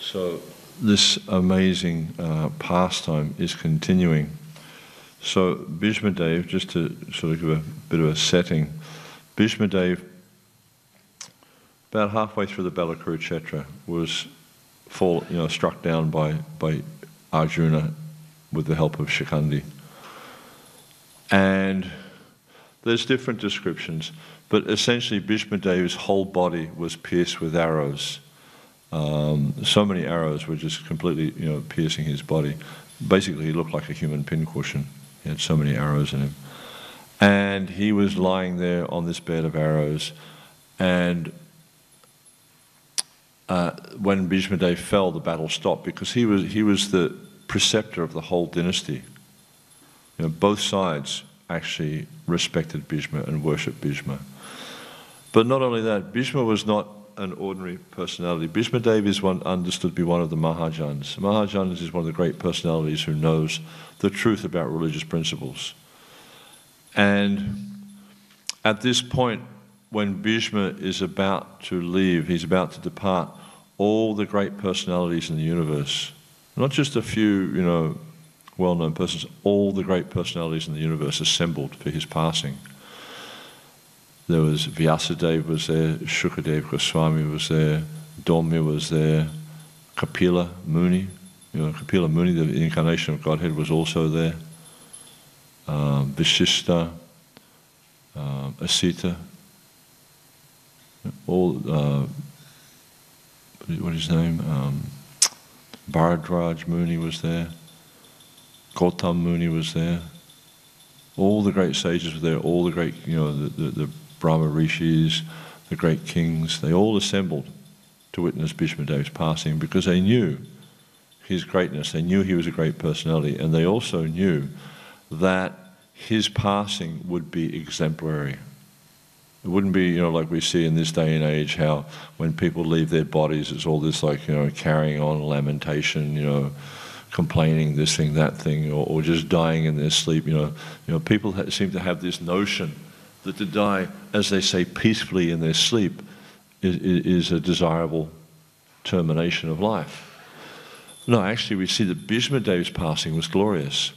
So this amazing pastime is continuing. So Bhishma Dev, just to sort of give a bit of a setting, Bhishma Dev, about halfway through the Battle of Kurukshetra, was struck down by Arjuna with the help of Shikandi. And there's different descriptions, but essentially Bhishma Dev's whole body was pierced with arrows. So many arrows were just completely, piercing his body. Basically, he looked like a human pincushion. He had so many arrows in him. And he was lying there on this bed of arrows. And when Bhishma Dev fell, the battle stopped because he was the preceptor of the whole dynasty. Both sides actually respected Bhishma and worshipped Bhishma. But not only that, Bhishma was not an ordinary personality. Bhishma Dev is understood to be one of the Mahajans. Mahajans is one of the great personalities who knows the truth about religious principles. And at this point, when Bhishma is about to leave, he's about to depart, all the great personalities in the universe, not just a few, well-known persons, all the great personalities in the universe assembled for his passing. There was Vyasadeva was there, Shukadev Goswami was there, Dhaumya was there, Kapila Muni, Kapila Muni, the incarnation of Godhead, was also there. Vishishta, Asita, all, what is his name? Bharadraj Muni was there. Gautam Muni was there. All the great sages were there. All the great, the Brahma Rishis, the great kings, they all assembled to witness Bhishma Dev's passing because they knew his greatness. They knew he was a great personality, and they also knew that his passing would be exemplary. It wouldn't be, like we see in this day and age, how when people leave their bodies, it's all this carrying on lamentation, complaining this thing, that thing, or just dying in their sleep. People seem to have this notion that to die, as they say, peacefully in their sleep is a desirable termination of life. No, actually we see that Bhishma Dev's passing was glorious.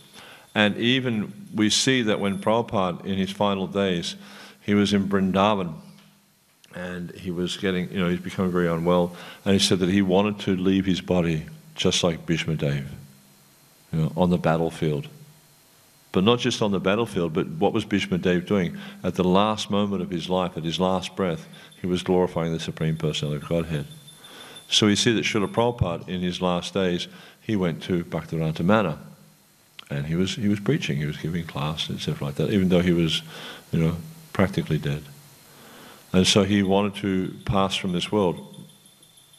And even we see that when Prabhupada, in his final days, he was in Vrindavan, and he was getting, he's becoming very unwell, and he said that he wanted to leave his body just like Bhishma Dev, on the battlefield. But not just on the battlefield, but what was Bhishma Dev doing? At the last moment of his life, at his last breath, he was glorifying the Supreme Personality of Godhead. So we see that Srila Prabhupada, in his last days, he went to Bhaktivedanta Manor, and he was preaching, he was giving class, etc. like that, even though he was, practically dead. And so he wanted to pass from this world,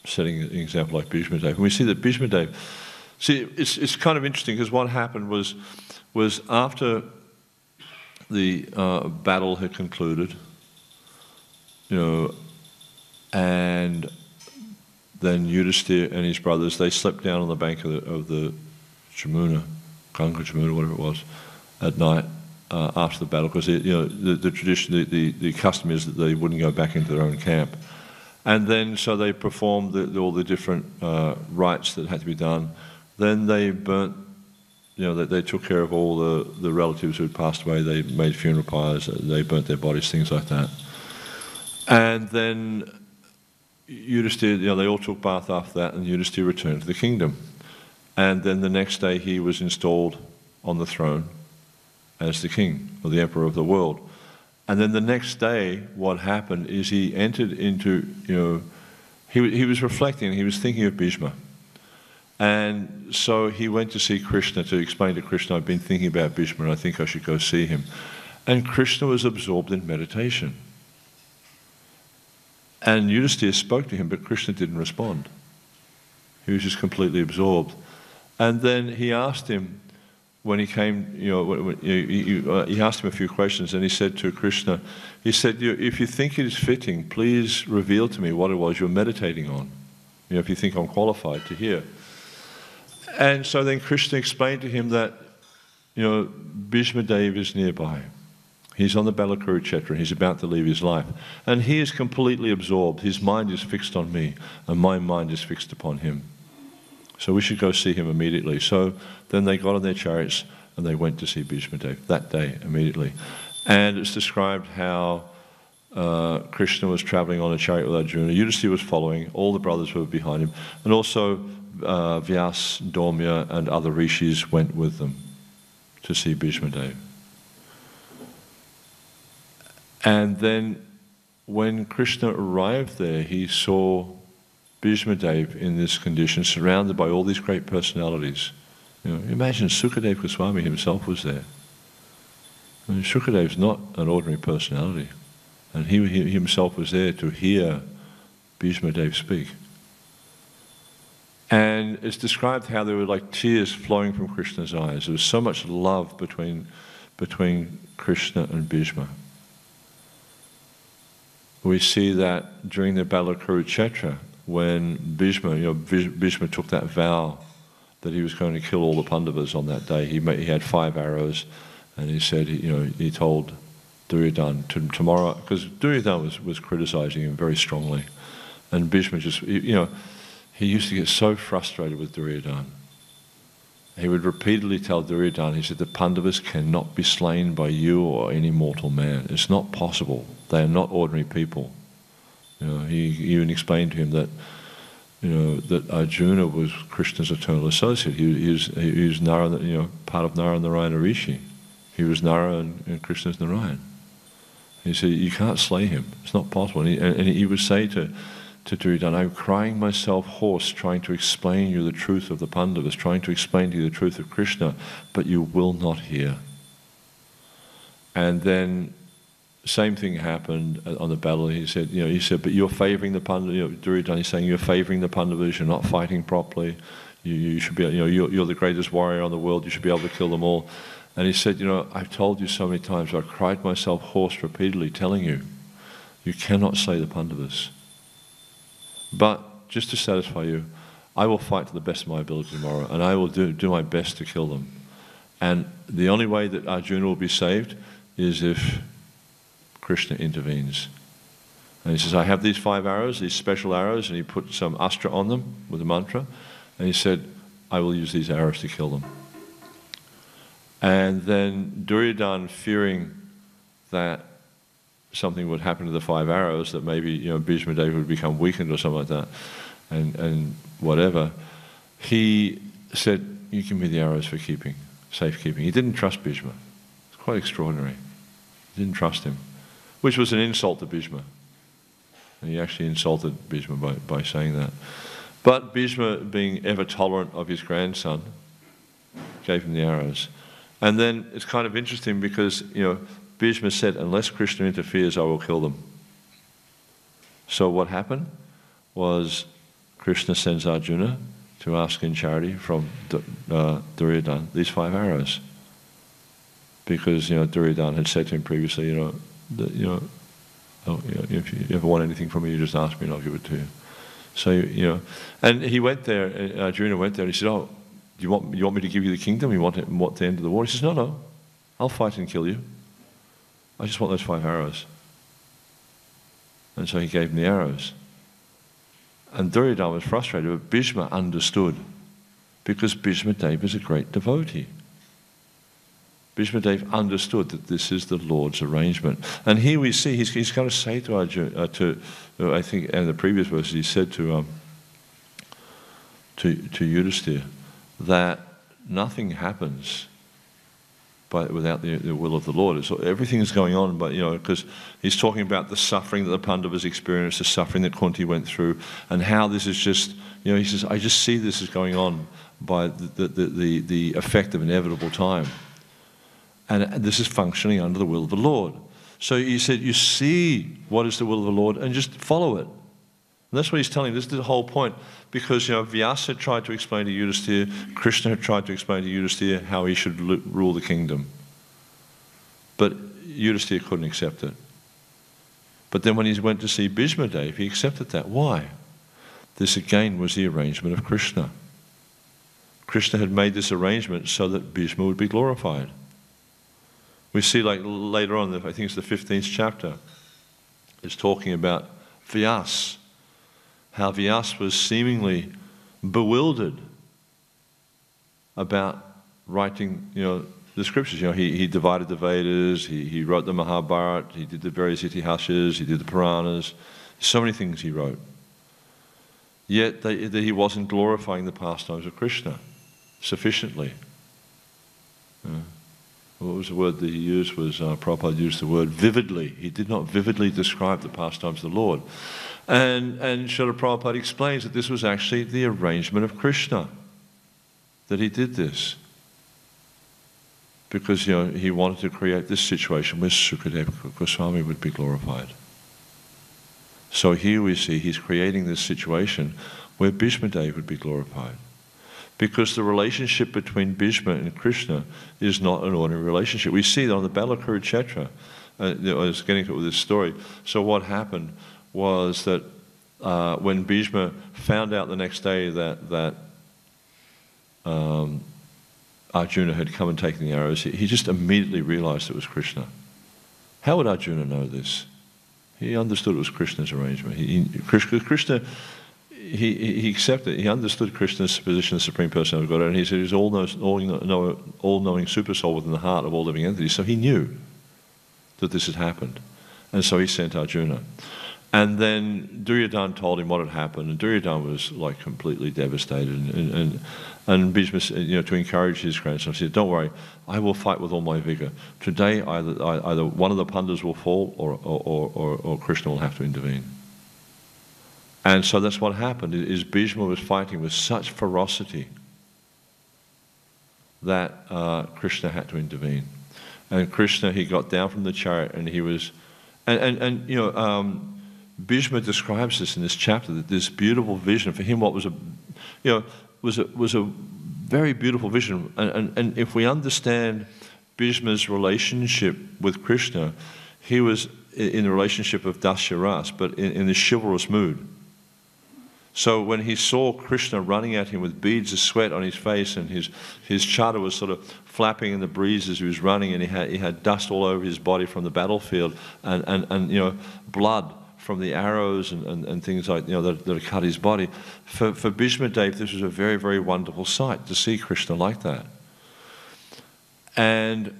setting an example like Bhishma Dev. And we see that Bhishma Dev, it's kind of interesting because what happened was after the battle had concluded, and then Yudhisthira and his brothers, they slept down on the bank of the Jamuna, Ganga Jamuna, whatever it was, at night after the battle, because the tradition, the custom is that they wouldn't go back into their own camp. And then so they performed all the different rites that had to be done. Then they burnt, they took care of all the relatives who had passed away. They made funeral pyres, they burnt their bodies, things like that. And then Yudhisthira, they all took bath after that, and Yudhisthira returned to the kingdom. And then the next day he was installed on the throne as the king, or the emperor of the world. And then the next day, what happened is he entered into, he was reflecting, he was thinking of Bhishma. And so he went to see Krishna to explain to Krishna, I've been thinking about Bhishma and I think I should go see him. And Krishna was absorbed in meditation. And Yudhisthira spoke to him, but Krishna didn't respond. He was just completely absorbed. And then he asked him, when he came, he asked him a few questions, and he said to Krishna, he said, if you think it is fitting, please reveal to me what it was you're meditating on. If you think I'm qualified to hear. And so then Krishna explained to him that, Bhishma Dev is nearby. He's on the Battle of Kurukshetra, he's about to leave his life. And he is completely absorbed. His mind is fixed on me, and my mind is fixed upon him. So we should go see him immediately. So then they got on their chariots and they went to see Bhishma Dev that day immediately. And it's described how Krishna was traveling on a chariot with Arjuna. Yudhisthira was following. All the brothers were behind him. And also Vyas, Dhaumya, and other rishis went with them to see Bhishma Dev. And then when Krishna arrived there, he saw Bhishma Dev in this condition, surrounded by all these great personalities. You know, imagine Sukadev Goswami himself was there. I mean, Sukadev's not an ordinary personality. And he himself was there to hear Bhishma Dev speak. And it's described how there were like tears flowing from Krishna's eyes. There was so much love between Krishna and Bhishma. We see that during the battle of Kurukshetra, when Bhishma took that vow that he was going to kill all the Pandavas on that day. He had 5 arrows, and he said, he told Duryodhana tomorrow, because Duryodhana was criticizing him very strongly, and Bhishma just, he used to get so frustrated with Duryodhana. He would repeatedly tell Duryodhana, he said, the Pandavas cannot be slain by you or any mortal man. It's not possible. They are not ordinary people. He even explained to him that, that Arjuna was Krishna's eternal associate. He was Nara, part of Nara and Narayana Rishi. He was Nara and Krishna's Narayan. He said, you can't slay him. It's not possible. And he would say to Duryodhana, I'm crying myself hoarse, trying to explain you the truth of the Pandavas, trying to explain to you the truth of Krishna, but you will not hear. And then same thing happened on the battle. He said, but you're favoring the Pandavas. Duryodhana is saying you're favoring the Pandavas. You're not fighting properly. You should be. You're the greatest warrior on the world. You should be able to kill them all. And he said, I've told you so many times. I cried myself hoarse repeatedly, telling you, you cannot slay the Pandavas. But just to satisfy you, I will fight to the best of my ability tomorrow, and I will do my best to kill them. And the only way that Arjuna will be saved is if Krishna intervenes. And he says, I have these 5 arrows, these special arrows, and he put some astra on them with a mantra, and he said, I will use these arrows to kill them. And then Duryodhana, fearing that something would happen to the 5 arrows, that maybe Bhishma Dev would become weakened or something like that, and whatever, he said, you give me the arrows for safekeeping. He didn't trust Bhishma. It's quite extraordinary. He didn't trust him, which was an insult to Bhishma. And he actually insulted Bhishma by saying that. But Bhishma, being ever tolerant of his grandson, gave him the arrows. And then it's kind of interesting because, Bhishma said, unless Krishna interferes, I will kill them. So what happened was Krishna sends Arjuna to ask in charity from Duryodhana these 5 arrows. Because, Duryodhana had said to him previously, if you ever want anything from me, you just ask me and I'll give it to you. So, and he went there, Arjuna went there and he said, oh, you want me to give you the kingdom? You want the end of the war? He says, no, I'll fight and kill you. I just want those 5 arrows. And so he gave him the arrows. And Duryodhana was frustrated, but Bhishma understood, because Bhishma Dev is a great devotee. Bhishma Dev understood that this is the Lord's arrangement. And here we see, he's going to say to Arjuna, I think in the previous verse, he said to Yudhisthira that nothing happens without the will of the Lord. So everything is going on, but because he's talking about the suffering that the Pandavas experienced, the suffering that Kunti went through, and how this is just, he says, I just see this is going on by the effect of inevitable time. And this is functioning under the will of the Lord. So he said, you see what is the will of the Lord and just follow it. And that's what he's telling. This is the whole point. Because, Vyasa had tried to explain to Yudhisthira, Krishna had tried to explain to Yudhisthira how he should rule the kingdom. But Yudhisthira couldn't accept it. But then when he went to see Bhishma Dev, he accepted that. Why? This again was the arrangement of Krishna. Krishna had made this arrangement so that Bhishma would be glorified. We see later on, I think it's the 15th chapter, it's talking about Vyas. How Vyas was seemingly bewildered about writing, the scriptures. He divided the Vedas, he wrote the Mahabharata, he did the various Itihasas, he did the Puranas, so many things he wrote. Yet that he wasn't glorifying the pastimes of Krishna sufficiently. What was the word that he used? Prabhupada used the word vividly. He did not vividly describe the pastimes of the Lord. And Srila Prabhupada explains that this was actually the arrangement of Krishna, that he did this. Because he wanted to create this situation where Sukadeva Goswami would be glorified. So here we see he's creating this situation where Bhishma Dev would be glorified. Because the relationship between Bhishma and Krishna is not an ordinary relationship. We see that on the Battle of Kurukshetra. I was getting to it with this story. So what happened was that when Bhishma found out the next day that Arjuna had come and taken the arrows, he just immediately realized it was Krishna. How would Arjuna know this? He understood it was Krishna's arrangement. Krishna, he accepted, he understood Krishna's position as Supreme Personality of Godhead, and he said he's all-knowing super soul within the heart of all living entities. So he knew that this had happened. And so he sent Arjuna. And then Duryodhana told him what had happened, and Duryodhana was like completely devastated. And Bhishma, to encourage his grandson, said, "Don't worry, I will fight with all my vigor. Today, either one of the Pandavas will fall, or Krishna will have to intervene." And so that's what happened. Is Bhishma was fighting with such ferocity that Krishna had to intervene. And Krishna, he got down from the chariot, and he was, Bhishma describes this in this chapter, that this beautiful vision for him, what was a very beautiful vision. And if we understand Bhishma's relationship with Krishna, he was in the relationship of Dasyaras, but in the chivalrous mood. So when he saw Krishna running at him with beads of sweat on his face, and his chadar was sort of flapping in the breeze as he was running, and he had dust all over his body from the battlefield, and blood from the arrows and things like that had cut his body. For Bhishma Dev, this was a very, very wonderful sight to see Krishna like that. And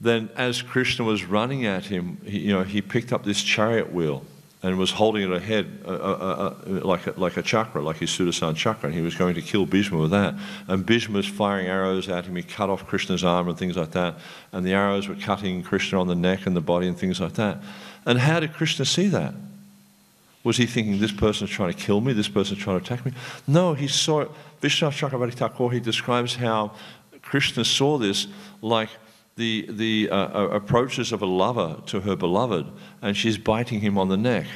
then as Krishna was running at him, he picked up this chariot wheel and was holding it ahead like a chakra, like his Sudarsana chakra, and he was going to kill Bhishma with that. And Bhishma was firing arrows at him. He cut off Krishna's arm and things like that, and the arrows were cutting Krishna on the neck and the body and things like that. And how did Krishna see that? Was he thinking, this person's trying to kill me, this person's trying to attack me? No, he saw it. Vishwanath Chakravarti Thakur, he describes how Krishna saw this like the approaches of a lover to her beloved, and she's biting him on the neck.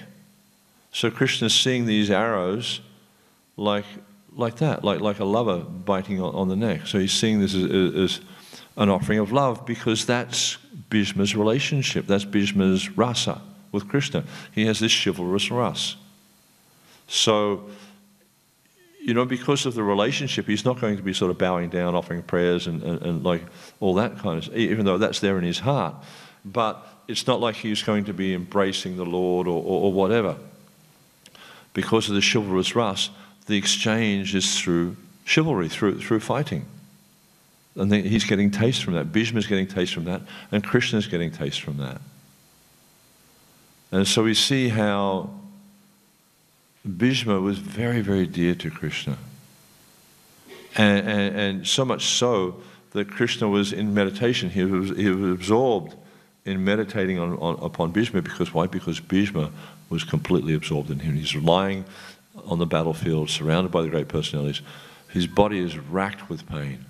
So Krishna's seeing these arrows like that, like a lover biting on the neck. So he's seeing this as an offering of love, because that's Bhishma's relationship. That's Bhishma's rasa with Krishna. He has this chivalrous ras. So, because of the relationship, he's not going to be sort of bowing down, offering prayers and like all that kind of, even though that's there in his heart. But it's not like he's going to be embracing the Lord or whatever. Because of the chivalrous ras, the exchange is through chivalry, through fighting. And then he's getting taste from that. Bhishma's getting taste from that, and Krishna's getting taste from that. And so we see how Bhishma was very, very dear to Krishna. And so much so that Krishna was in meditation. He was absorbed in meditating upon Bhishma. Because why? Because Bhishma was completely absorbed in him. He's lying on the battlefield, surrounded by the great personalities. His body is racked with pain.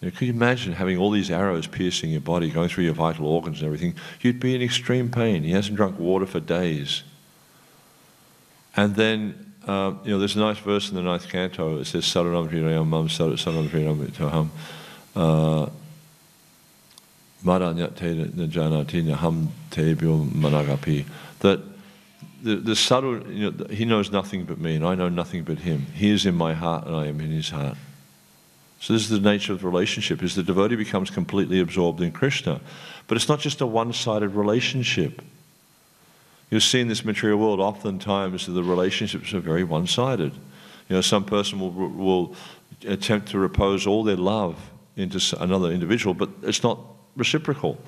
Could you imagine having all these arrows piercing your body, going through your vital organs and everything? You'd be in extreme pain. He hasn't drunk water for days. And then, there's a nice verse in the 9th canto. It says, Saranam Hrirayam Mam Saranam Hrirayam Toham Maranyate Najanati Naham Tebyo Managapi. That the subtle, he knows nothing but me, and I know nothing but him. He is in my heart, and I am in his heart. So this is the nature of the relationship, is the devotee becomes completely absorbed in Krishna. But it's not just a one-sided relationship. You'll see in this material world, oftentimes the relationships are very one-sided. some person will attempt to repose all their love into another individual, but it's not reciprocal.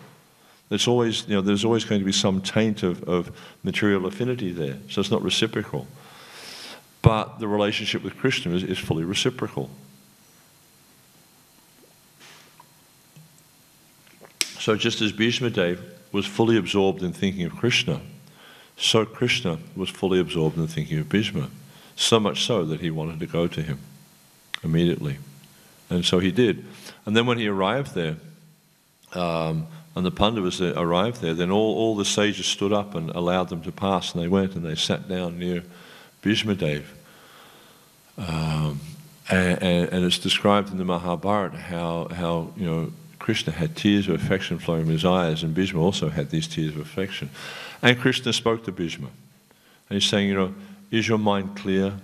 It's always, there's always going to be some taint of material affinity there, so it's not reciprocal. But the relationship with Krishna is fully reciprocal. So just as Bhishma Dev was fully absorbed in thinking of Krishna, so Krishna was fully absorbed in thinking of Bhishma. So much so that he wanted to go to him immediately. And so he did. And then when he arrived there, and the Pandavas arrived there, then all the sages stood up and allowed them to pass, and they went and they sat down near Bhishma Dev. And it's described in the Mahabharata how Krishna had tears of affection flowing from his eyes, and Bhishma also had these tears of affection. And Krishna spoke to Bhishma. And he's saying, is your mind clear?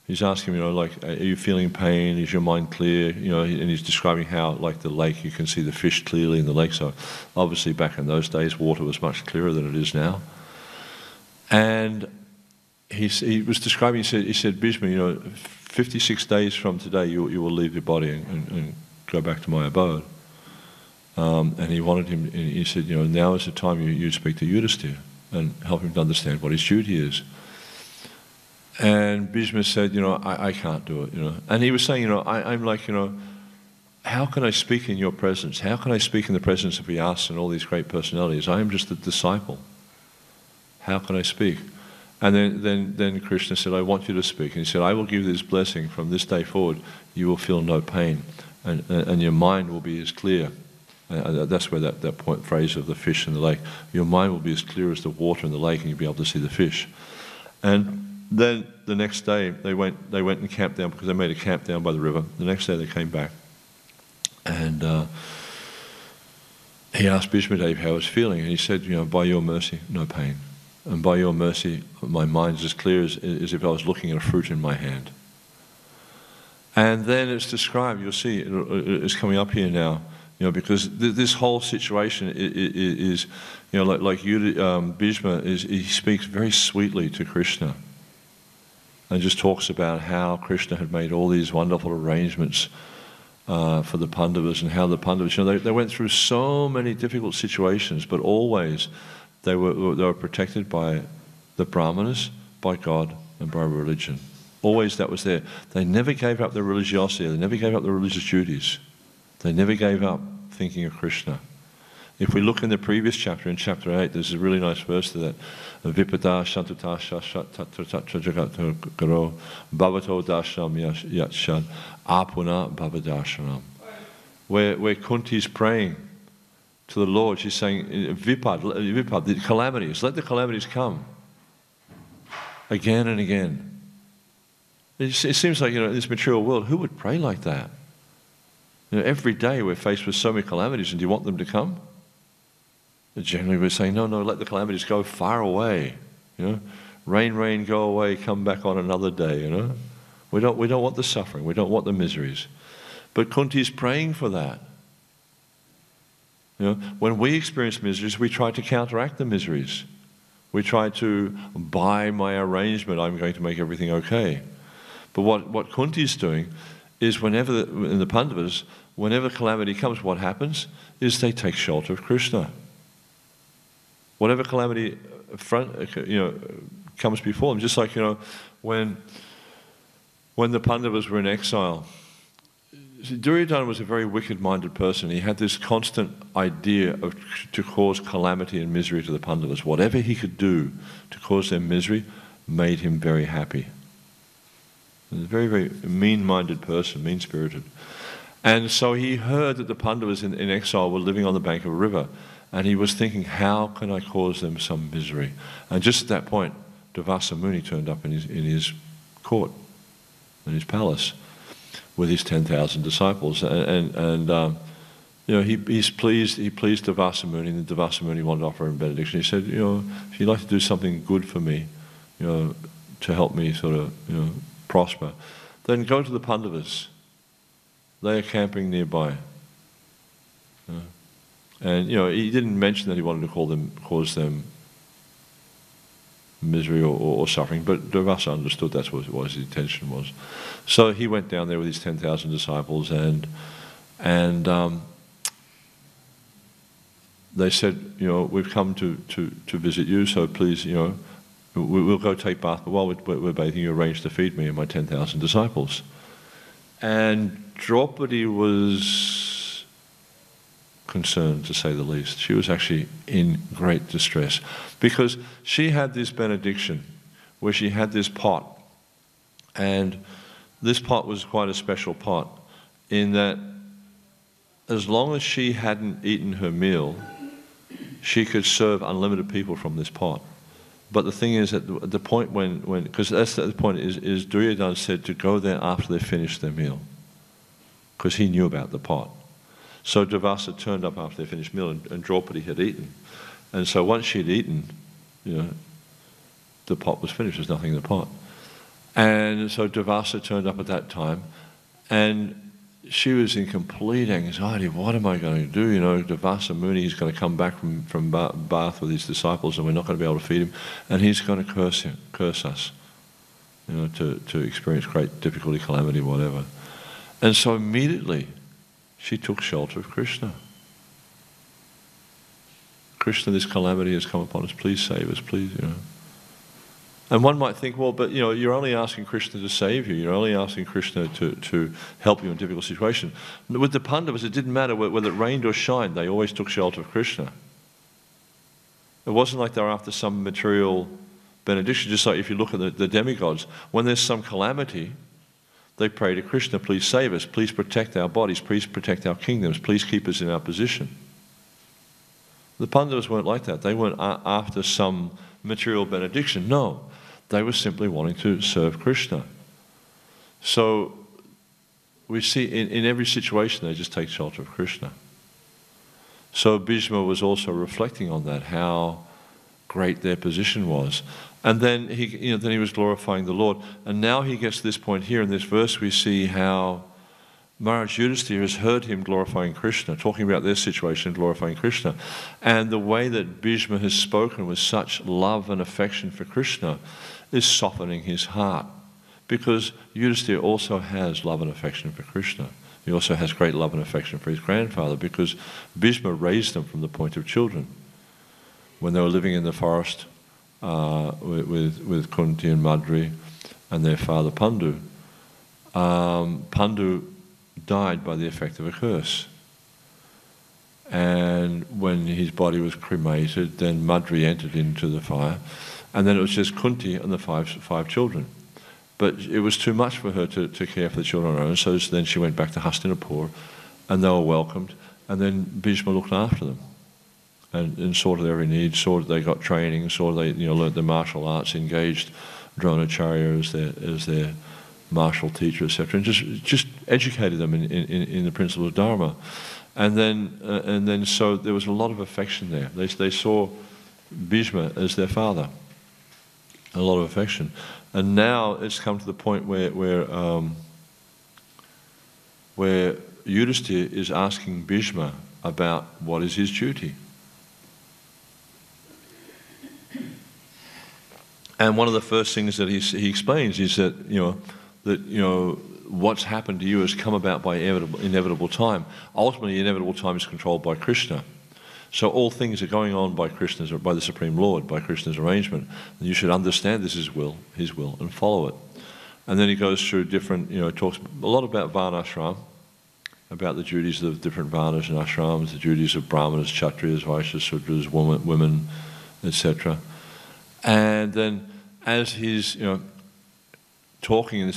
He's asking him, are you feeling pain? Is your mind clear? And he's describing how, like the lake, you can see the fish clearly in the lake. So obviously back in those days, water was much clearer than it is now. And he was describing, he said, Bhishma, 56 days from today, you will leave your body and go back to my abode. And he wanted him, and he said, now is the time you speak to Yudhisthira and help him to understand what his duty is. And Bhishma said, I can't do it, And he was saying, I'm like, how can I speak in your presence? How can I speak in the presence of Vyasa and all these great personalities? I am just a disciple. How can I speak? And then Krishna said, I want you to speak. And he said, I will give this blessing. From this day forward, you will feel no pain. And your mind will be as clear. That's where that phrase of the fish in the lake. Your mind will be as clear as the water in the lake, and you'll be able to see the fish. And then the next day they went and camped down, because they made a camp down by the river. The next day they came back, and he asked Bhishma Dev how he was feeling, and he said, by your mercy, no pain, and by your mercy, my mind is as clear as if I was looking at a fruit in my hand. And then it's described. You'll see it's coming up here now. Because this whole situation is Bhishma he speaks very sweetly to Krishna, and just talks about how Krishna had made all these wonderful arrangements for the Pandavas, and how the Pandavas, they went through so many difficult situations, but always they were protected by the Brahmanas, by God, and by religion. Always that was there. They never gave up their religiosity. They never gave up their religious duties. They never gave up thinking of Krishna. If we look in the previous chapter, in chapter 8, there's a really nice verse to that. Vipada shantuta shatatratra jagat garo bhavato darshanam yatshad apuna bhavadarshanam. Where Kunti's praying to the Lord, she's saying, Vipad, the calamities, let the calamities come. Again and again. It seems like, in this material world, who would pray like that? Every day we're faced with so many calamities, and do you want them to come? Generally we're saying, no, let the calamities go far away. Rain, go away, come back on another day. We don't want the suffering, we don't want the miseries. But Kunti's praying for that. When we experience miseries, we try to counteract the miseries. We try to, by my arrangement, I'm going to make everything okay. But what Kunti's doing is in the Pandavas, whenever calamity comes, what happens is they take shelter of Krishna. Whatever calamity comes before them, just like when the Pandavas were in exile, Duryodhana was a very wicked-minded person. He had this constant idea to cause calamity and misery to the Pandavas. Whatever he could do to cause them misery made him very happy. He was a very, very mean-minded person, mean-spirited. And so he heard that the Pandavas in exile were living on the bank of a river, and he was thinking, how can I cause them some misery? And just at that point, Durvasa Muni turned up in his court, in his palace, with his 10,000 disciples. He's pleased. He pleased Durvasa Muni, and Durvasa Muni wanted to offer him benediction. He said, if you'd like to do something good for me, to help me sort of, prosper, then go to the Pandavas. They are camping nearby. And he didn't mention that he wanted to cause them misery or suffering. But Durvasa understood that's what his intention was. So he went down there with his 10,000 disciples, and they said, we've come to visit you, so please, we'll go take bath, but while we're bathing, you arrange to feed me and my 10,000 disciples. And Draupadi was concerned, to say the least. She was actually in great distress, because she had this benediction where she had this pot, and this pot was quite a special pot in that as long as she hadn't eaten her meal, she could serve unlimited people from this pot. But the thing is, at the point when because that's the point, is Duryodhana said to go there after they finished their meal, because he knew about the pot. So Durvasa turned up after they finished meal, and Draupadi had eaten. And so once she'd eaten, the pot was finished. There's nothing in the pot. And so Durvasa turned up at that time, and she was in complete anxiety. What am I going to do? Durvasa Muni is going to come back from bath with his disciples, and we're not going to be able to feed him, and he's going to curse us, to experience great difficulty, calamity, whatever. And so immediately she took shelter of Krishna. Krishna, this calamity has come upon us. Please save us, please. And one might think, well, but you're only asking Krishna to save you. You're only asking Krishna to help you in a difficult situation. With the Pandavas, it didn't matter whether it rained or shined. They always took shelter of Krishna. It wasn't like they were after some material benediction. Just like if you look at the demigods, when there's some calamity, they pray to Krishna, please save us, please protect our bodies, please protect our kingdoms, please keep us in our position. The Pandavas weren't like that. They weren't after some material benediction. No, they were simply wanting to serve Krishna. So we see in every situation they just take shelter of Krishna. So Bhishma was also reflecting on that, how great their position was. And then he was glorifying the Lord. And now he gets to this point here in this verse. We see how Maharaj Yudhisthira has heard him glorifying Krishna, talking about their situation, glorifying Krishna. And the way that Bhishma has spoken with such love and affection for Krishna is softening his heart. Because Yudhisthira also has love and affection for Krishna. He also has great love and affection for his grandfather, because Bhishma raised them from the point of children. When they were living in the forest with Kunti and Madri and their father Pandu, Pandu died by the effect of a curse. And when his body was cremated, then Madri entered into the fire, and then it was just Kunti and the five children. But it was too much for her to care for the children on her own, so then she went back to Hastinapur, and they were welcomed, and then Bhishma looked after them and saw to their every need, saw that they got training, saw they learnt their martial arts, engaged Dronacharya as their martial teacher, etc., and just educated them in the principles of Dharma. And then so there was a lot of affection there. They saw Bhishma as their father. A lot of affection. And now it's come to the point where Yudhisthira is asking Bhishma about what is his duty. And one of the first things that he explains is that what's happened to you has come about by inevitable time. Ultimately, inevitable time is controlled by Krishna. So all things are going on by by the Supreme Lord, by Krishna's arrangement. And you should understand this is his will, and follow it. And then he goes through different, talks a lot about Varnashram, about the duties of different Varnas and ashrams, the duties of Brahmanas, Kshatriyas, Vaishyas, Sudras, women, etc. And then as he's, talking,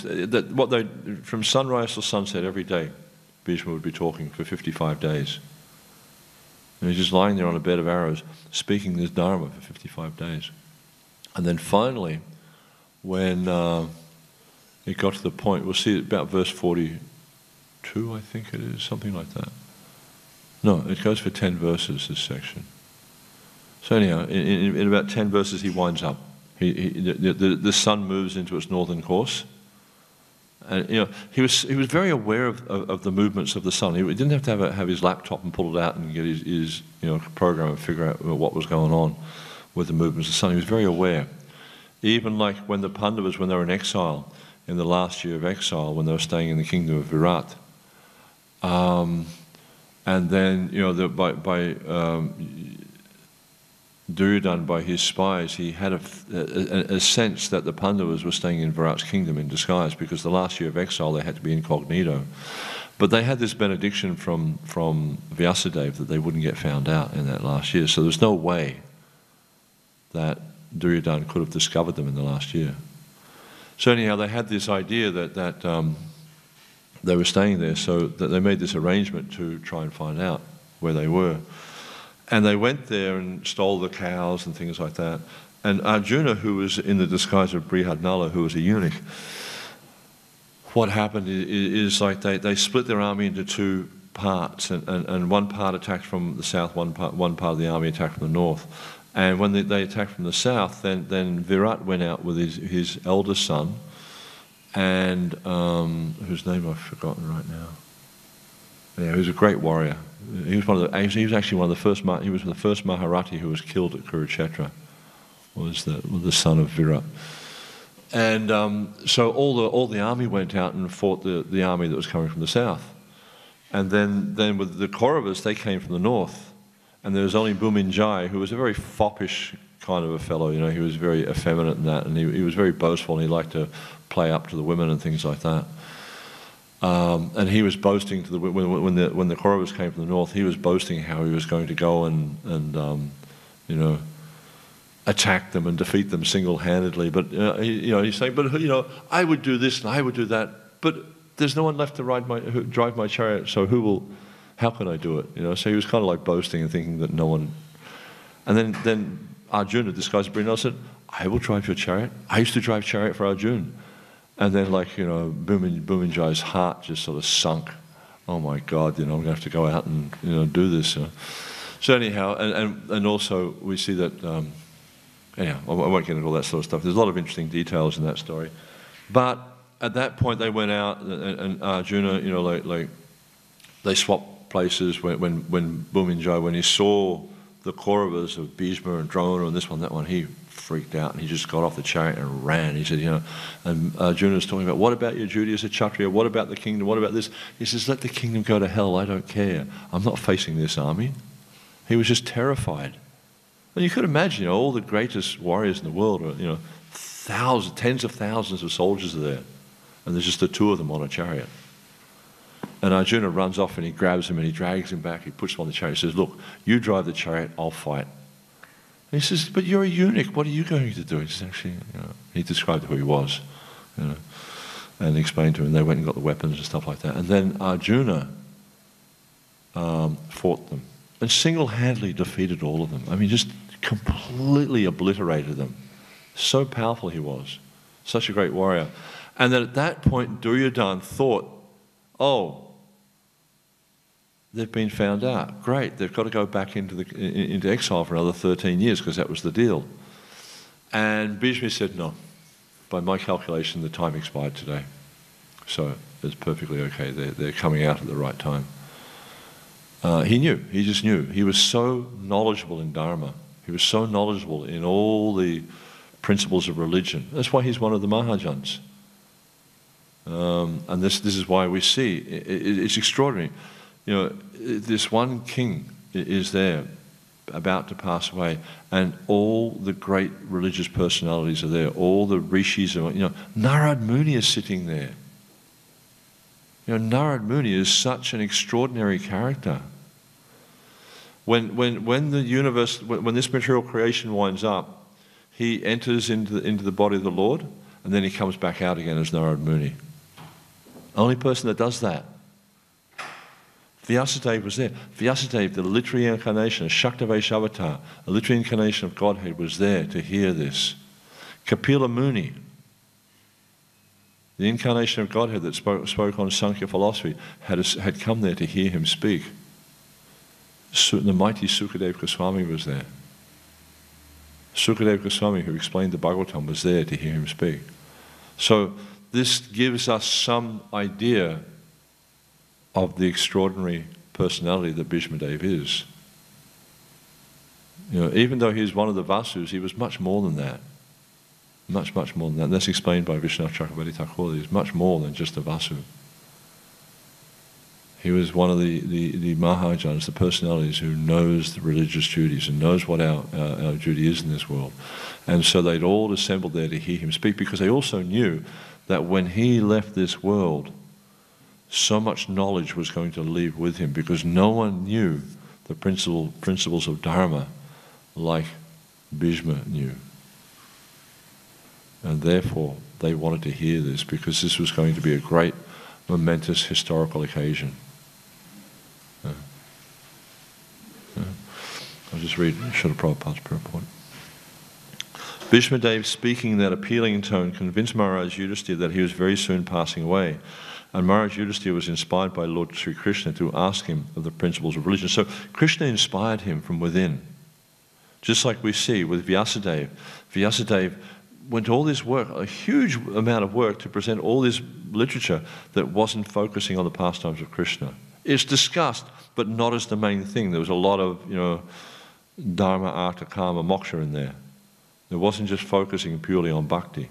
from sunrise till sunset every day, Bhishma would be talking for 55 days. And he's just lying there on a bed of arrows, speaking this Dharma for 55 days. And then finally, when it got to the point, we'll see about verse 42, I think it is, something like that. No, it goes for 10 verses, this section. So anyhow, in about 10 verses he winds up. The sun moves into its northern course. And he was very aware of the movements of the sun. He didn't have to have his laptop and pull it out and get his program and figure out what was going on with the movements of the sun. He was very aware. Even like when the Pandavas, when they were in exile, in the last year of exile, when they were staying in the kingdom of Virat, and then, you know, by Duryodhana, by his spies, he had a sense that the Pandavas were staying in Virat's kingdom in disguise, because the last year of exile they had to be incognito. But they had this benediction from Vyasadeva that they wouldn't get found out in that last year. So there's no way that Duryodhana could have discovered them in the last year. So anyhow, they had this idea that they were staying there, so that they made this arrangement to try and find out where they were. And they went there and stole the cows and things like that. And Arjuna, who was in the disguise of Brihadnala, who was a eunuch, what happened is like they split their army into two parts, and one part attacked from the south, one part of the army attacked from the north. And when they attacked from the south, then Virat went out with his eldest son, and whose name I've forgotten right now. Yeah, he was a great warrior. He was actually one of the first. He was the first Maharathi who was killed at Kurukshetra. Was the son of Virat. And so all the army went out and fought the army that was coming from the south. And then with the Kauravas, they came from the north. And there was only Bhuminjai, who was a very foppish kind of a fellow. You know, he was very effeminate in that, and he was very boastful, and he liked to play up to the women and things like that. And he was boasting to when the Kauravas came from the north, he was boasting how he was going to go and you know, attack them and defeat them single-handedly. But he's saying, but you know, I would do this and I would do that, but there's no one left to drive my chariot. So how can I do it? You know, so he was kind of like boasting and thinking that no one. And then Arjuna, disguised as Brihadnala, said, I will drive your chariot. I used to drive chariot for Arjuna. And then, like, you know, Bhuminjai's heart just sort of sunk. Oh my God, you know, I'm going to have to go out and, you know, do this. So anyhow, and also we see that, anyhow, I won't get into all that sort of stuff. There's a lot of interesting details in that story. But at that point they went out, and Arjuna, you know, like they swapped places when Bhuminjai, when he saw the Kauravas of Bhishma and Drona and this one, that one, he freaked out and he just got off the chariot and ran. He said, you know, and Arjuna was talking about, what about your duty as a Kshatriya? What about the kingdom? What about this? He says, let the kingdom go to hell. I don't care. I'm not facing this army. He was just terrified. And you could imagine, you know, all the greatest warriors in the world are, you know, tens of thousands of soldiers are there. And there's just the two of them on a chariot. And Arjuna runs off and he grabs him and he drags him back. He puts him on the chariot. He says, look, you drive the chariot, I'll fight. And he says, but you're a eunuch. What are you going to do? He says, actually, you know, he described who he was, you know, and explained to him. And they went and got the weapons and stuff like that. And then Arjuna fought them and single-handedly defeated all of them. I mean, just completely obliterated them. So powerful he was. Such a great warrior. And then at that point, Duryodhana thought, oh, they've been found out. Great, they've got to go back into exile for another 13 years because that was the deal. And Bhishma said, no, by my calculation, the time expired today. So it's perfectly okay. They're coming out at the right time. He knew. He just knew. He was so knowledgeable in Dharma. He was so knowledgeable in all the principles of religion. That's why he's one of the Mahajans. And this is why we see, it's extraordinary. You know, this one king is there, about to pass away, and all the great religious personalities are there. All the rishis are, you know, Narad Muni is sitting there. You know, Narad Muni is such an extraordinary character. When the universe, when this material creation winds up, he enters into the body of the Lord, and then he comes back out again as Narad Muni. Only person that does that. Vyasadeva was there. Vyasadeva, the literary incarnation, a Shaktavash avatar, a literary incarnation of Godhead, was there to hear this. Kapila Muni, the incarnation of Godhead that spoke on Sankhya philosophy, had come there to hear him speak. The mighty Sukadeva Goswami was there. Sukadeva Goswami, who explained the Bhagavatam, was there to hear him speak. So this gives us some idea of the extraordinary personality that Bhishma Dev is. You know, even though he was one of the Vasus, he was much more than that. Much, much more than that. And that's explained by Vishwanath Chakravarti Thakur. He's much more than just a Vasu. He was one of the Mahajans, the personalities who knows the religious duties and knows what our duty is in this world. And so they'd all assembled there to hear him speak, because they also knew that when he left this world, so much knowledge was going to leave with him, because no one knew the principles of Dharma like Bhishma knew. And therefore, they wanted to hear this, because this was going to be a great, momentous historical occasion. I'll just read Srila Prabhupada's purport. Bhishma Dev, speaking in that appealing tone, convinced Maharaj Yudhisthira that he was very soon passing away. And Maharaj Yudhisthira was inspired by Lord Sri Krishna to ask him of the principles of religion. So Krishna inspired him from within. Just like we see with Vyasadeva. Vyasadeva went to all this work, a huge amount of work, to present all this literature that wasn't focusing on the pastimes of Krishna. It's discussed, but not as the main thing. There was a lot of, Dharma, Artha, Karma, Moksha in there. It wasn't just focusing purely on bhakti.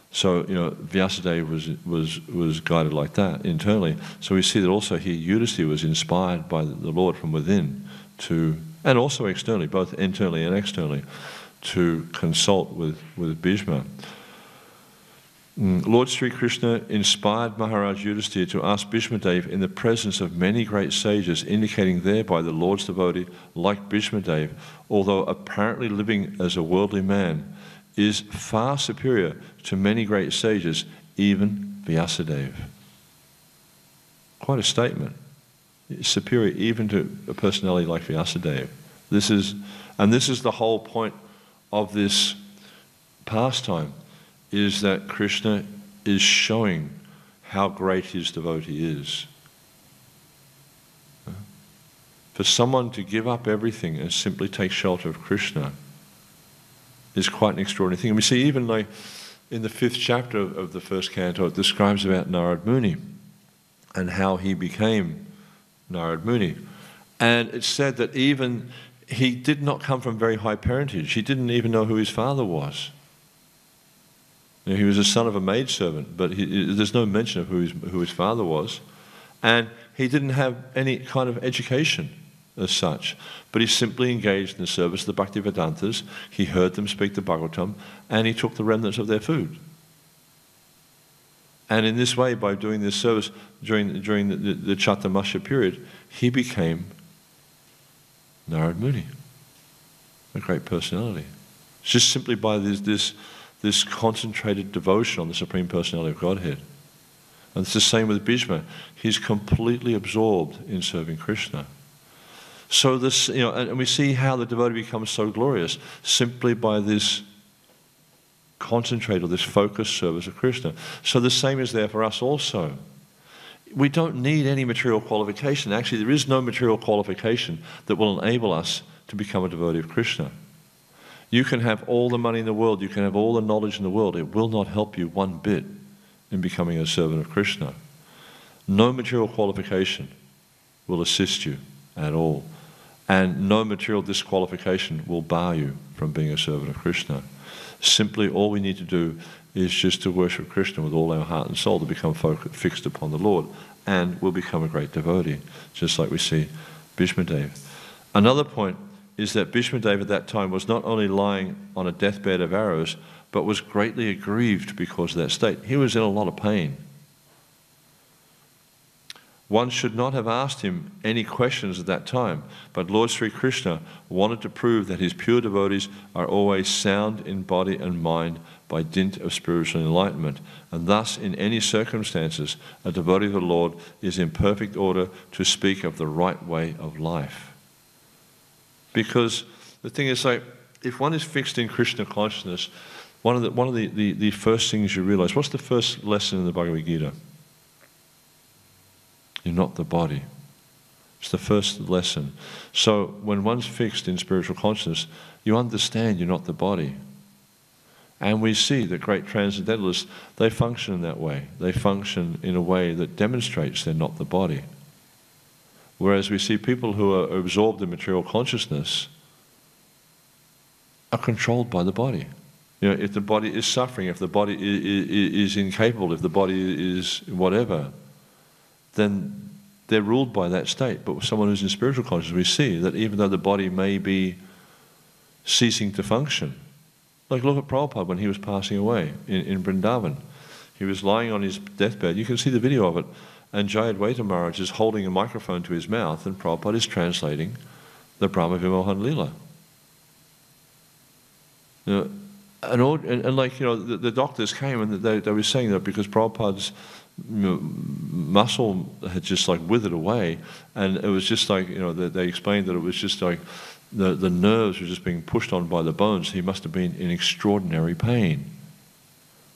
So, Vyasadeva was guided like that internally. So we see that also here Yudhisthira was inspired by the Lord from within and also externally, both internally and externally, to consult with Bhishma. Lord Sri Krishna inspired Maharaj Yudhisthira to ask Bhishma Dev in the presence of many great sages, indicating thereby the Lord's devotee, like Bhishma Dev, although apparently living as a worldly man, is far superior to many great sages, even Vyasadeva. Quite a statement. Superior even to a personality like Vyasadeva. This is the whole point of this pastime, is that Krishna is showing how great his devotee is. For someone to give up everything and simply take shelter of Krishna is quite an extraordinary thing. And we see even like in the 5th chapter of the 1st canto, it describes about Narad Muni and how he became Narad Muni. And it's said that even he did not come from very high parentage. He didn't even know who his father was. He was a son of a maidservant, but there's no mention of who his father was. And he didn't have any kind of education as such, but he simply engaged in the service of the Bhaktivedantas. He heard them speak the Bhagavatam, and he took the remnants of their food. And in this way, by doing this service during the Chaturmasya period, he became Narad Muni, a great personality. It's just simply by this concentrated devotion on the Supreme Personality of Godhead. And it's the same with Bhishma. He's completely absorbed in serving Krishna. So this, and we see how the devotee becomes so glorious simply by this concentrated, or this focused service of Krishna. So the same is there for us also. We don't need any material qualification. Actually, there is no material qualification that will enable us to become a devotee of Krishna. You can have all the money in the world, you can have all the knowledge in the world, it will not help you one bit in becoming a servant of Krishna. No material qualification will assist you at all. And no material disqualification will bar you from being a servant of Krishna. Simply all we need to do is just to worship Krishna with all our heart and soul, to become fixed upon the Lord, and we'll become a great devotee, just like we see Bhishma Dev. Another point is that Bhishma Dev at that time was not only lying on a deathbed of arrows, but was greatly aggrieved because of that state. He was in a lot of pain. One should not have asked him any questions at that time, but Lord Sri Krishna wanted to prove that his pure devotees are always sound in body and mind by dint of spiritual enlightenment, and thus in any circumstances a devotee of the Lord is in perfect order to speak of the right way of life. Because the thing is, like, if one is fixed in Krishna consciousness, one of the first things you realize, what's the first lesson in the Bhagavad Gita? You're not the body. It's the first lesson. So when one's fixed in spiritual consciousness, you understand you're not the body. And we see that great transcendentalists, they function in that way. They function in a way that demonstrates they're not the body. Whereas we see people who are absorbed in material consciousness are controlled by the body. You know, if the body is suffering, if the body is incapable, if the body is whatever, then they're ruled by that state. But with someone who's in spiritual consciousness, we see that even though the body may be ceasing to function, like look at Prabhupada when he was passing away in Vrindavan. He was lying on his deathbed. You can see the video of it. And Jai Advaita Maharaj is holding a microphone to his mouth, and Prabhupada is translating the Brahma Vimohan Lila. You know, and like, you know, the doctors came and they were saying that because Prabhupada's muscle had just like withered away, and it was just like, you know, they explained that it was just like the nerves were just being pushed on by the bones. He must have been in extraordinary pain.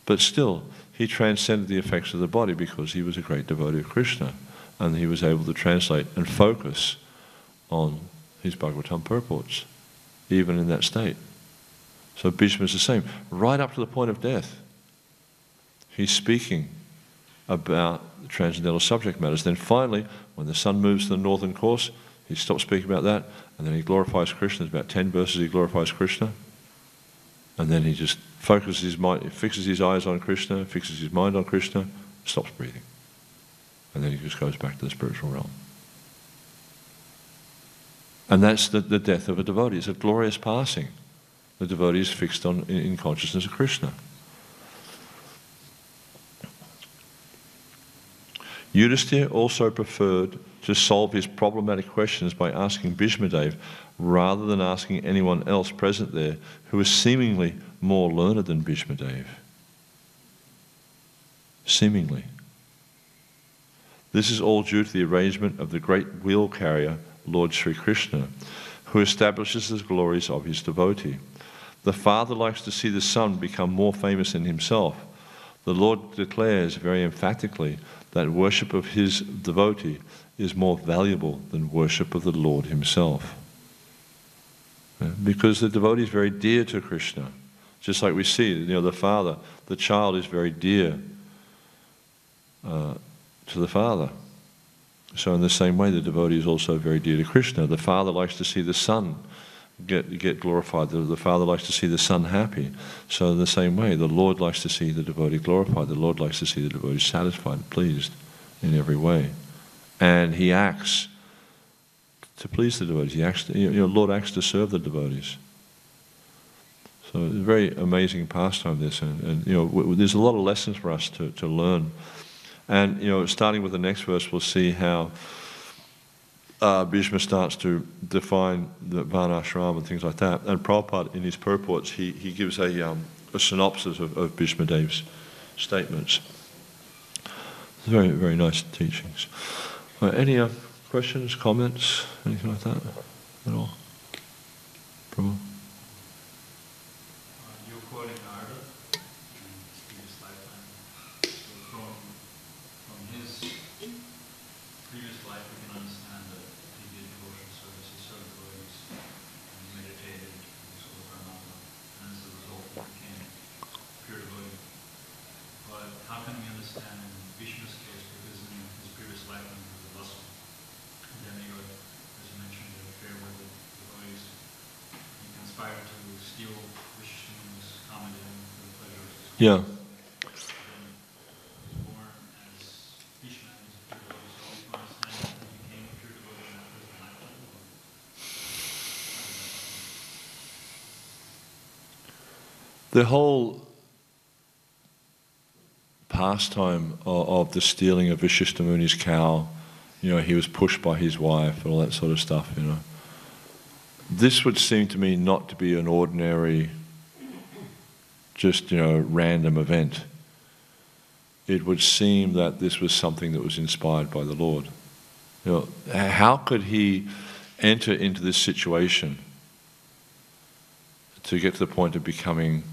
But still, he transcended the effects of the body because he was a great devotee of Krishna, and he was able to translate and focus on his Bhagavatam purports, even in that state. So Bhishma is the same, right up to the point of death. He's speaking about transcendental subject matters. Then finally, when the sun moves to the northern course, he stops speaking about that, and then he glorifies Krishna. There's about 10 verses he glorifies Krishna. And then he just focuses his mind, fixes his eyes on Krishna, fixes his mind on Krishna, stops breathing. And then he just goes back to the spiritual realm. And that's the death of a devotee. It's a glorious passing. The devotee is fixed on in consciousness of Krishna. Yudhisthira also preferred to solve his problematic questions by asking Bhishmadev rather than asking anyone else present there who was seemingly more learned than Bhishmadev. Seemingly. This is all due to the arrangement of the great wheel carrier, Lord Sri Krishna, who establishes the glories of his devotee. The Father likes to see the Son become more famous than himself. The Lord declares very emphatically that worship of his devotee is more valuable than worship of the Lord himself. Because the devotee is very dear to Krishna. Just like we see, you know, the father, the child is very dear to the father. So in the same way, the devotee is also very dear to Krishna. The father likes to see the son get glorified. The father likes to see the son happy. So in the same way, the Lord likes to see the devotee glorified. The Lord likes to see the devotee satisfied and pleased in every way. And he acts to please the devotees. He acts, Lord acts to serve the devotees. So it's a very amazing pastime, this. And there's a lot of lessons for us to learn. And, starting with the next verse, we'll see how Bhishma starts to define the Varnashram and things like that. And Prabhupada, in his purports, he gives a synopsis of Bhishma Dev's statements. Very, very nice teachings. Any questions, comments, anything like that at all? Prabhu? You're quoting Narada in his previous lifetime. So from his previous life, we can understand that he did devotional service, he served devotees, and he meditated, he saw the Paramatma, and as a result, he became pure devotee. But how can we understand in Vishnu's case, because in his previous lifetime he was a Vasu, demigod, as you mentioned, the affair with the devotees, he conspired to steal Vishnu's common for the pleasure of his Yeah. The whole pastime of the stealing of Vasishtha-Muni's cow, he was pushed by his wife and all that sort of stuff, This would seem to me not to be an ordinary, just, random event. It would seem that this was something that was inspired by the Lord. How could he enter into this situation to get to the point of becoming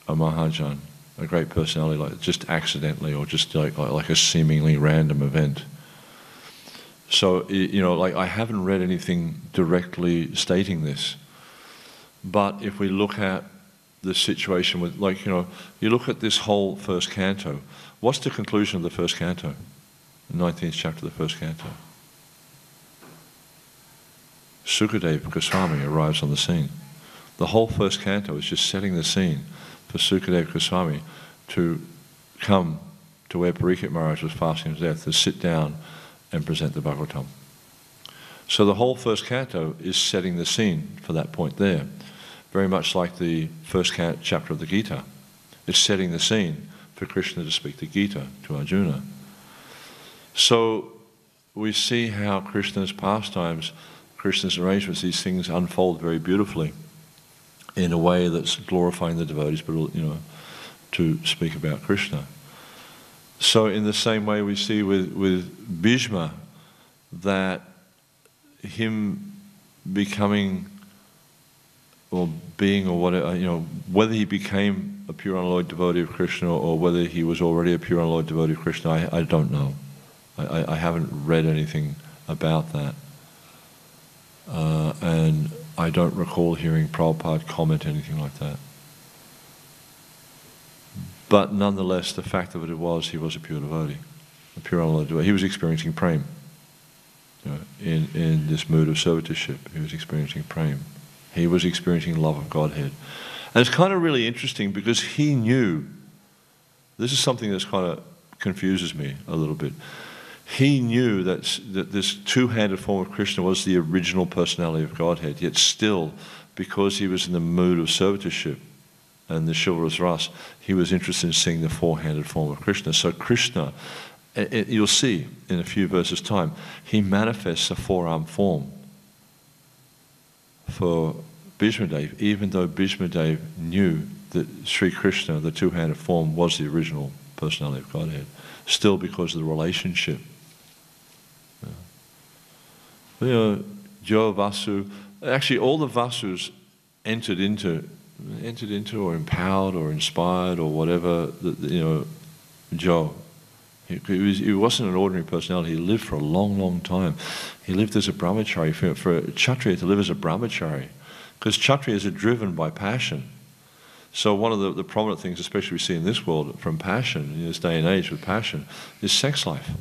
a Mahajan, a great personality, like just accidentally or just like a seemingly random event? So, I haven't read anything directly stating this, but if we look at the situation with, you look at this whole first canto, what's the conclusion of the first canto? The 19th chapter of the first canto. Sukadeva Goswami arrives on the scene. The whole first canto is just setting the scene for Sukadeva Goswami to come to where Parikshit Maharaj was fasting to death, to sit down and present the Bhagavatam. So the whole first canto is setting the scene for that point there, very much like the first chapter of the Gita. It's setting the scene for Krishna to speak the Gita to Arjuna. So we see how Krishna's pastimes, Krishna's arrangements, these things unfold very beautifully in a way that's glorifying the devotees, but to speak about Krishna. So in the same way we see with Bhishma that him becoming or being or whatever, whether he became a pure unalloyed devotee of Krishna or whether he was already a pure unalloyed devotee of Krishna, I don't know. I haven't read anything about that. And I don't recall hearing Prabhupada comment anything like that. But nonetheless, the fact of it was he was a pure devotee, a pure unalloyed devotee. He was experiencing prema. In this mood of servitorship, he was experiencing prema. He was experiencing love of Godhead. And it's kind of really interesting because he knew, this is something that's kind of confuses me a little bit. He knew that this two-handed form of Krishna was the original personality of Godhead, yet still, because he was in the mood of servitorship and the chivalrous ras, he was interested in seeing the four-handed form of Krishna. So Krishna, you'll see in a few verses' time, he manifests a four-arm form for Bhishma Dev, even though Bhishma Dev knew that Sri Krishna, the two-handed form, was the original personality of Godhead, still because of the relationship. Jo Vasu, actually all the Vasus entered into or empowered or inspired or whatever, Jo. He wasn't an ordinary personality. He lived for a long, long time. He lived as a brahmachari. For a Kshatriya to live as a brahmachari, because Kshatriyas are driven by passion. So one of the prominent things, especially we see in this world, from passion, in this day and age with passion, is sex life.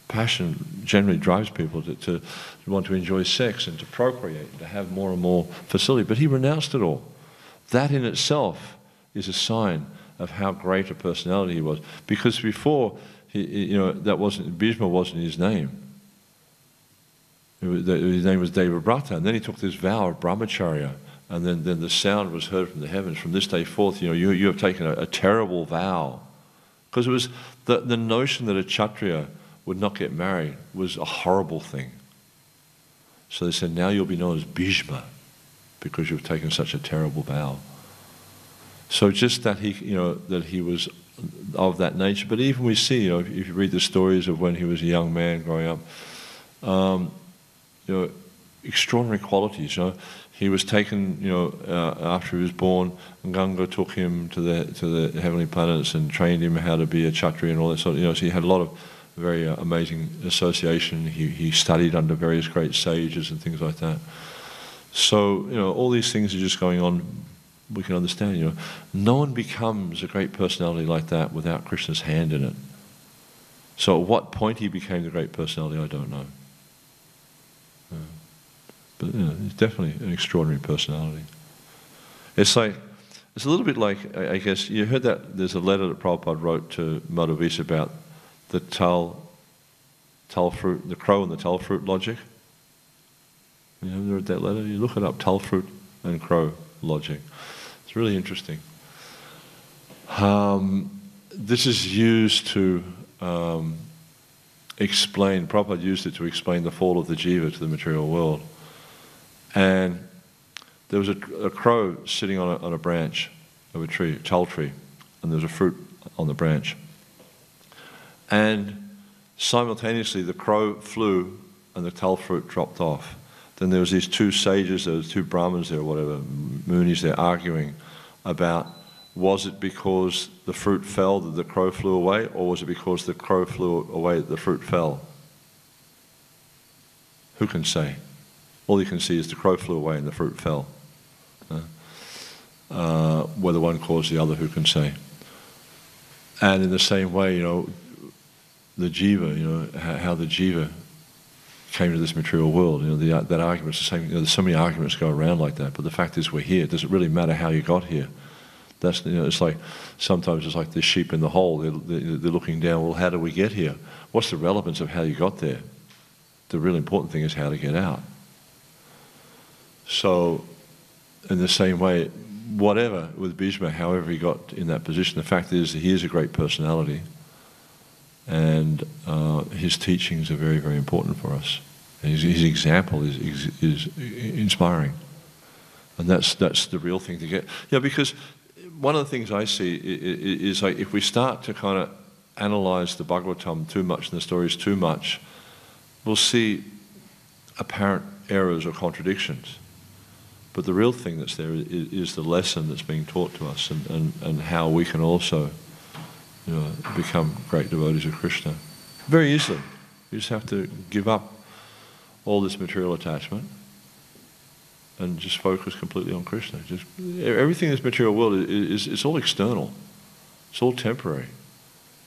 Passion generally drives people to want to enjoy sex and to procreate and to have more and more facility. But he renounced it all. That in itself is a sign of how great a personality he was. Because before, Bhishma wasn't his name. His name was Devabrata, and then he took this vow of brahmacharya, and then the sound was heard from the heavens. From this day forth, you have taken a terrible vow. Because it was the notion that a Kshatriya would not get married was a horrible thing. So they said, now you'll be known as Bhishma, because you've taken such a terrible vow. So just that he was of that nature. But even we see, if you read the stories of when he was a young man growing up, extraordinary qualities. He was taken, after he was born, Ganga took him to the heavenly planets and trained him how to be a Kshatriya and all that sort of. So he had a lot of very amazing association. He studied under various great sages and things like that. So all these things are just going on. We can understand. No one becomes a great personality like that without Krishna's hand in it. So at what point he became the great personality, I don't know. But he's definitely an extraordinary personality. It's a little bit like, I guess, you heard that there's a letter that Prabhupada wrote to Madhavisa about the tal fruit, the crow and the tal fruit logic. You haven't read that letter? You look it up, tal fruit and crow logic. It's really interesting. This is used to explain, Prabhupada used it to explain the fall of the jiva to the material world. And there was a crow sitting on a branch of a tree, tal tree, and there was a fruit on the branch. And simultaneously the crow flew and the tal fruit dropped off. Then there was these two sages, there was two Brahmins there, or whatever, Munis there, arguing about, was it because the fruit fell that the crow flew away, or was it because the crow flew away that the fruit fell? Who can say? All you can see is the crow flew away and the fruit fell. Whether one caused the other, who can say? And in the same way, the jiva, how the jiva came to this material world. You know, that argument's the same. You know, there's so many arguments go around like that. But the fact is, we're here. Does it really matter how you got here? That's, you know, it's like sometimes it's like the sheep in the hole. They're looking down. Well, how do we get here? What's the relevance of how you got there? The really important thing is how to get out. So, in the same way, whatever with Bhishma, however he got in that position, the fact is that he is a great personality, and his teachings are very, very important for us. And his example is inspiring, and that's the real thing to get. Yeah, because one of the things I see is like if we start to kind of analyze the Bhagavatam too much and the stories too much, we'll see apparent errors or contradictions. But the real thing that's there is the lesson that's being taught to us, and how we can also, you know, become great devotees of Krishna. Very easily. You just have to give up all this material attachment and just focus completely on Krishna. Just everything in this material world is all external. It's all temporary.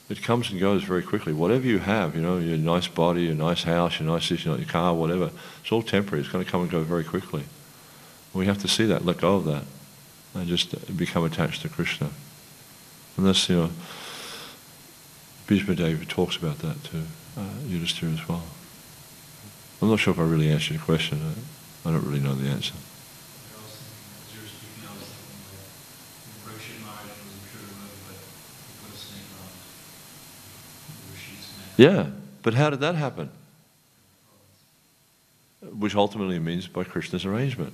It comes and goes very quickly. Whatever you have, you know, your nice body, your nice house, your nice this, your car, whatever, it's all temporary. It's going to come and go very quickly. We have to see that, let go of that, and just become attached to Krishna. And that's, you know, Bhishma Dev talks about that to Yudhishthira as well. I'm not sure if I really answered your question. I don't really know the answer. I was thinking, as you were speaking, I was thinking like, Rishi Maharaj was a pure devotee, but he put a snake around Rishi's neck. Yeah, but how did that happen? Which ultimately means by Krishna's arrangement.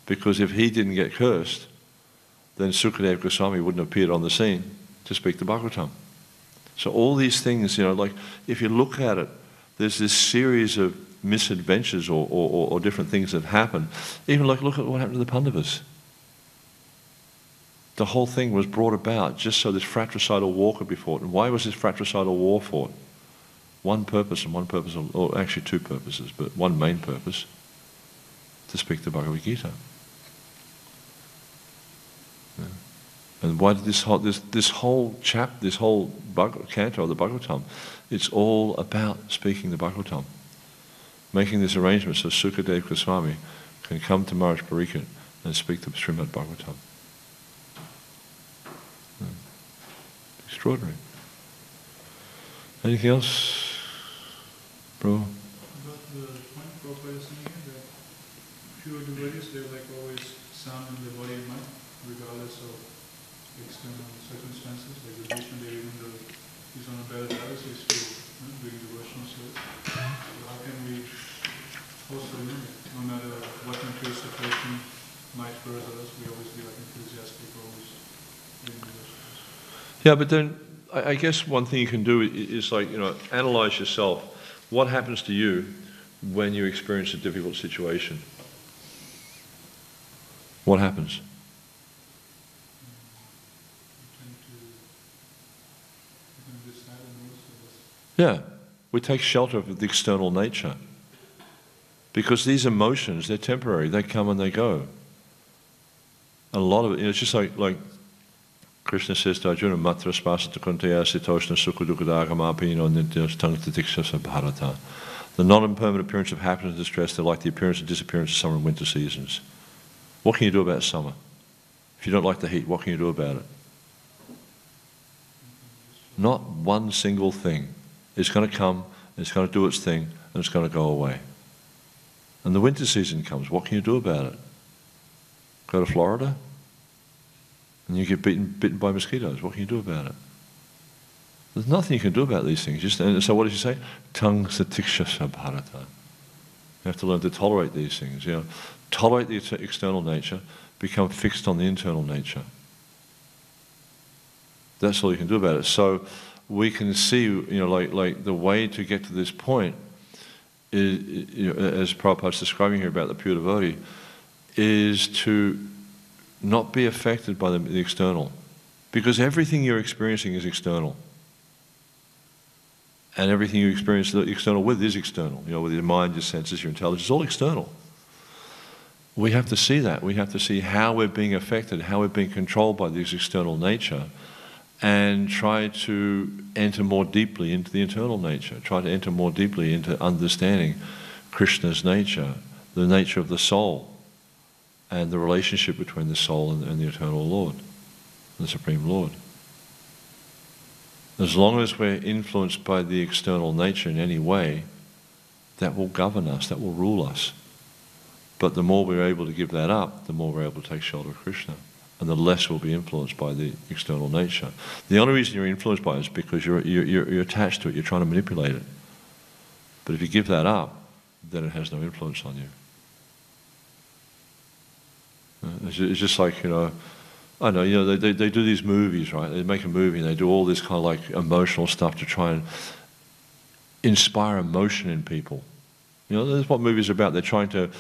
Because if he didn't get cursed, then Sukadeva Goswami wouldn't have appeared on the scene to speak the Bhagavatam. So all these things, you know, like if you look at it, there's this series of misadventures or different things that happen. Even like look at what happened to the Pandavas. The whole thing was brought about just so this fratricidal war could be fought. And why was this fratricidal war fought? One purpose, or actually two purposes, but one main purpose, to speak the Bhagavad Gita. Yeah. And why did this whole canto of the Bhagavatam, it's all about speaking the Bhagavatam, making this arrangement so Sukadeva Goswami can come to Maharaj Parikshit and speak the Srimad Bhagavatam. Yeah. Extraordinary. Anything else, bro? About the point Prabhupada is saying here, that pure devotees, they're like always sound in their body and mind, regardless of external circumstances. Like the Bhishma Dev, even though he's on a bed of others, he's still doing devotional service. So how can we also, no matter what material situation might hurt us, we always be like enthusiastic, always doing devotional. Yeah, but then I guess one thing you can do is like, you know, analyze yourself. What happens to you when you experience a difficult situation? What happens? Yeah, we take shelter of the external nature. Because these emotions, they're temporary, they come and they go. And a lot of it, you know, it's just like Krishna says to Arjuna, Matra spasata kuntaya sitoshna sukadukadagamapino nityastantatikshasa bharata. The non-impermanent appearance of happiness and distress, they're like the appearance and disappearance of summer and winter seasons. What can you do about summer? If you don't like the heat, what can you do about it? Not one single thing. It's going to come, it's going to do its thing, and it's going to go away. And the winter season comes, what can you do about it? Go to Florida? And you get bitten by mosquitoes, what can you do about it? There's nothing you can do about these things. And so what does he say? Tang satiksha sabharata. You have to learn to tolerate these things. You know, tolerate the external nature, become fixed on the internal nature. That's all you can do about it. So we can see, you know, like the way to get to this point is, you know, as Prabhupada's describing here about the pure devotee, is to not be affected by the external, because everything you're experiencing is external, and everything you experience the external with is external. You know, with your mind, your senses, your intelligence, all external. We have to see that. We have to see how we're being affected, how we're being controlled by this external nature, and try to enter more deeply into the internal nature, try to enter more deeply into understanding Krishna's nature, the nature of the soul, and the relationship between the soul and the Eternal Lord, the Supreme Lord. As long as we're influenced by the external nature in any way, that will govern us, that will rule us. But the more we're able to give that up, the more we're able to take shelter of Krishna. And the less we'll be influenced by the external nature. The only reason you're influenced by it is because you're attached to it, you're trying to manipulate it. But if you give that up, then it has no influence on you. It's just like, I know, they do these movies, right? They make a movie and they do all this kind of like emotional stuff to try and inspire emotion in people. That's what movies are about. They're trying to,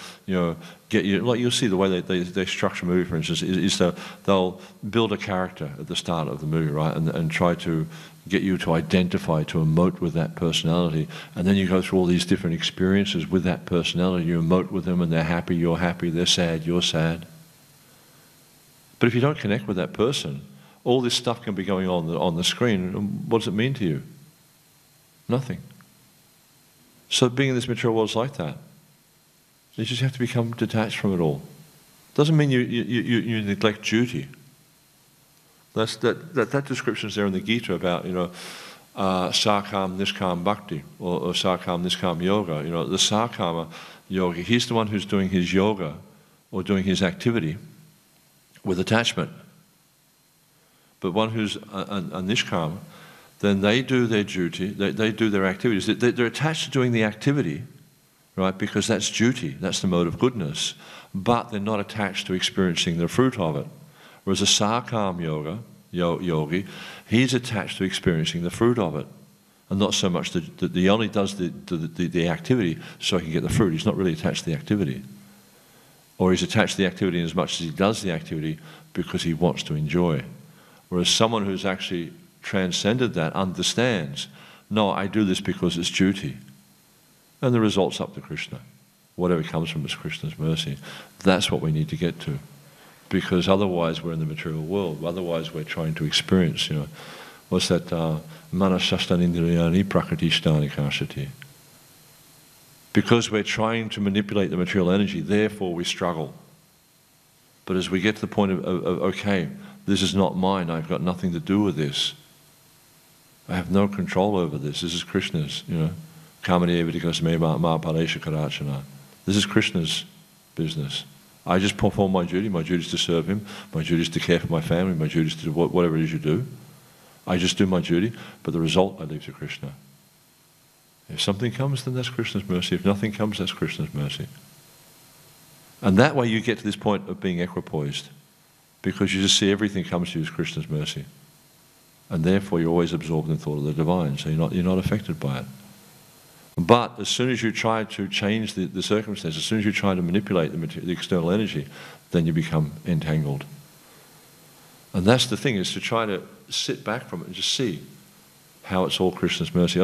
get you, like you'll see the way they structure a movie, for instance, is that they'll build a character at the start of the movie, right? And try to get you to identify, to emote with that personality. And then you go through all these different experiences with that personality. You emote with them and they're happy, you're happy, they're sad, you're sad. But if you don't connect with that person, all this stuff can be going on the screen. And what does it mean to you? Nothing. So being in this material world is like that. You just have to become detached from it all. Doesn't mean you neglect duty. That description is there in the Gita about Sakam Nishkam Bhakti or Sakam Nishkam Yoga. The Sakama yoga, he's the one who's doing his yoga or doing his activity with attachment. But one who's a Nishkam, then they do their duty, they do their activities. They're attached to doing the activity, right, because that's duty, that's the mode of goodness, but they're not attached to experiencing the fruit of it. Whereas a Sakam yogi, he's attached to experiencing the fruit of it, and not so much that he only does the activity so he can get the fruit. He's not really attached to the activity. Or he's attached to the activity in as much as he does the activity because he wants to enjoy. Whereas someone who's actually transcended that understands, no, I do this because it's duty. And the result's up to Krishna. Whatever comes from is Krishna's mercy. That's what we need to get to. Because otherwise we're in the material world. Otherwise we're trying to experience, what's that? Manashastan indriyani prakritishtani kashati. Because we're trying to manipulate the material energy, therefore we struggle. But as we get to the point of okay, this is not mine, I've got nothing to do with this. I have no control over this. This is Krishna's, This is Krishna's business. I just perform my duty. My duty is to serve him. My duty is to care for my family. My duty is to do whatever it is you do. I just do my duty, but the result I leave to Krishna. If something comes, then that's Krishna's mercy. If nothing comes, that's Krishna's mercy. And that way you get to this point of being equipoised, because you just see everything comes to you as Krishna's mercy. And therefore you're always absorbed in the thought of the divine, so you're not affected by it. But as soon as you try to change the circumstances, as soon as you try to manipulate the external energy, then you become entangled. And that's the thing, is to try to sit back from it and just see how it's all Krishna's mercy.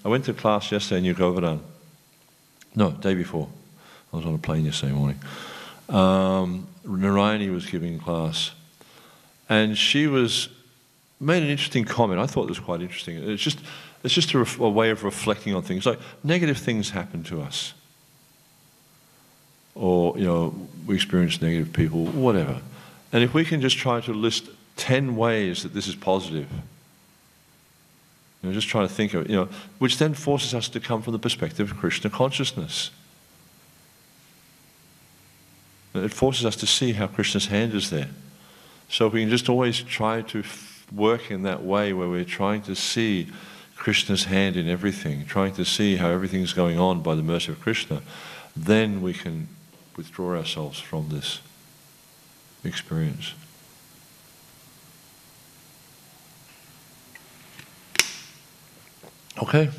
I went to class yesterday in New Govardhan. No, day before. I was on a plane yesterday morning. Narayani was giving class. And she made an interesting comment. I thought it was quite interesting. It's just a way of reflecting on things. Like, negative things happen to us. Or, we experience negative people, whatever. And if we can just try to list 10 ways that this is positive, just try to think of it, which then forces us to come from the perspective of Krishna consciousness. It forces us to see how Krishna's hand is there. So if we can just always try to work in that way where we're trying to see Krishna's hand in everything, trying to see how everything's going on by the mercy of Krishna, then we can withdraw ourselves from this experience. Okay.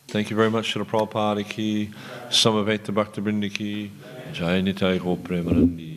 Thank you very much, Srila Prabhupada ki, Samaveta Bhaktivinoda ki, Jai Nitai Gaur Premanandi.